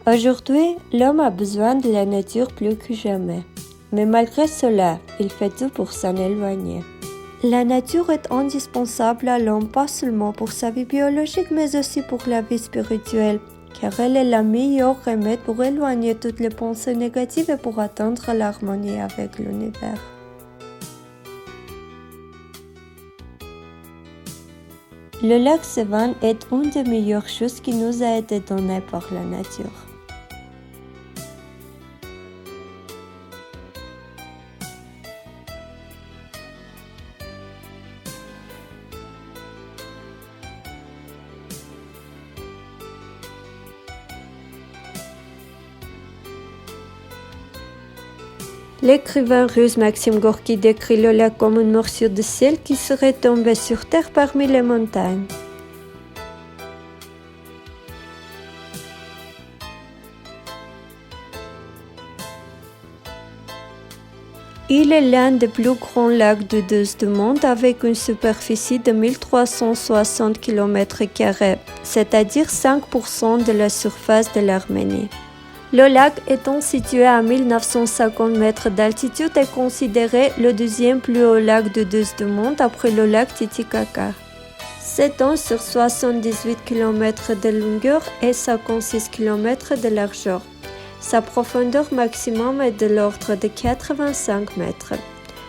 Aujourd'hui, l'homme a besoin de la nature plus que jamais. Mais malgré cela, il fait tout pour s'en éloigner. La nature est indispensable à l'homme, pas seulement pour sa vie biologique, mais aussi pour la vie spirituelle, car elle est la meilleure remède pour éloigner toutes les pensées négatives et pour atteindre l'harmonie avec l'univers. Le lac Sevan est une des meilleures choses qui nous a été donnée par la nature. L'écrivain russe Maxime Gorky décrit le lac comme une morsure de ciel qui serait tombée sur terre parmi les montagnes. Il est l'un des plus grands lacs d'eau douce du monde avec une superficie de 1360 km², c'est-à-dire 5% de la surface de l'Arménie. Le lac étant situé à 1950 mètres d'altitude est considéré le deuxième plus haut lac d'eau douce du monde après le lac Titicaca. S'étend sur 78 km de longueur et 56 km de largeur. Sa profondeur maximum est de l'ordre de 85 mètres.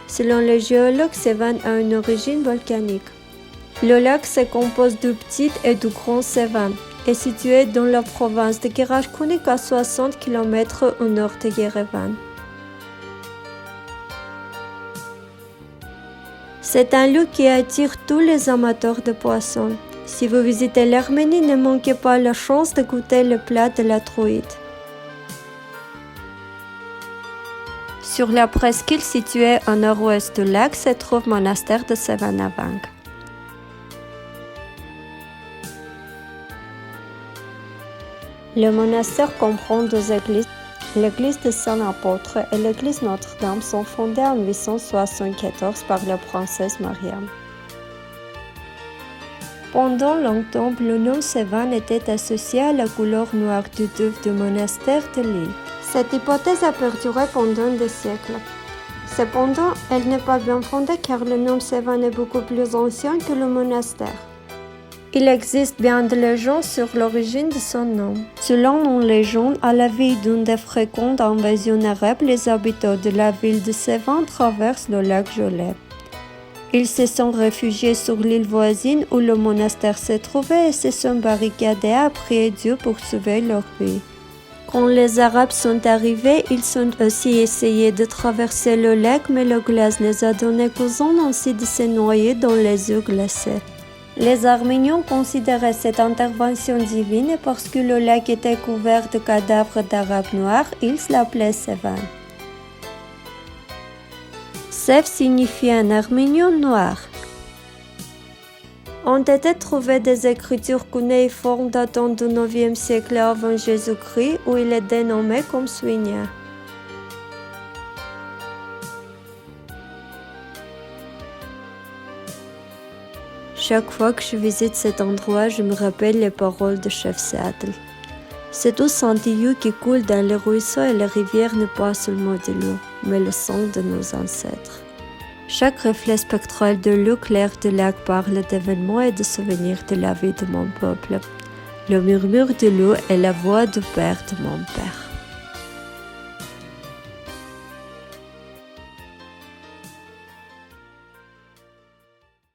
Selon les géologues, Sevan a une origine volcanique. Le lac se compose du petit et du grand Sevan, est situé dans la province de Gerashkunik à 60 km au nord de Yerevan. C'est un lieu qui attire tous les amateurs de poissons. Si vous visitez l'Arménie, ne manquez pas la chance de goûter le plat de la truite. Sur la presqu'île située au nord-ouest du lac se trouve le monastère de Sevanavang. Le monastère comprend deux églises. L'église de Saint-Apôtre et l'église Notre-Dame sont fondées en 874 par la princesse Mariam. Pendant longtemps, le nom Sevan était associé à la couleur noire du douve du monastère de l'île. Cette hypothèse a perduré pendant des siècles. Cependant, elle n'est pas bien fondée car le nom Sevan est beaucoup plus ancien que le monastère. Il existe bien des légendes sur l'origine de son nom. Selon une légende, à la veille d'une des fréquentes invasions arabes, les habitants de la ville de Sevan traversent le lac gelé. Ils se sont réfugiés sur l'île voisine où le monastère se trouvait et se sont barricadés à prier Dieu pour sauver leur vie. Quand les Arabes sont arrivés, ils ont aussi essayé de traverser le lac, mais la glace les a donné qu'aux ainsi de se noyer dans les eaux glacées. Les Arméniens considéraient cette intervention divine et parce que le lac était couvert de cadavres d'Arabes noirs, ils l'appelaient Sevan. Sev signifie en arménien noir. Ont été trouvées des écritures cunéiformes datant du IXe siècle avant Jésus-Christ où il est dénommé comme Suinia. Chaque fois que je visite cet endroit, je me rappelle les paroles de Chef Seattle. C'est tout sentilleux qui coule dans les ruisseaux et les rivières n'est pas seulement de l'eau, mais le sang de nos ancêtres. Chaque reflet spectral de l'eau claire du lac parle d'événements et de souvenirs de la vie de mon peuple. Le murmure de l'eau est la voix du père de mon père.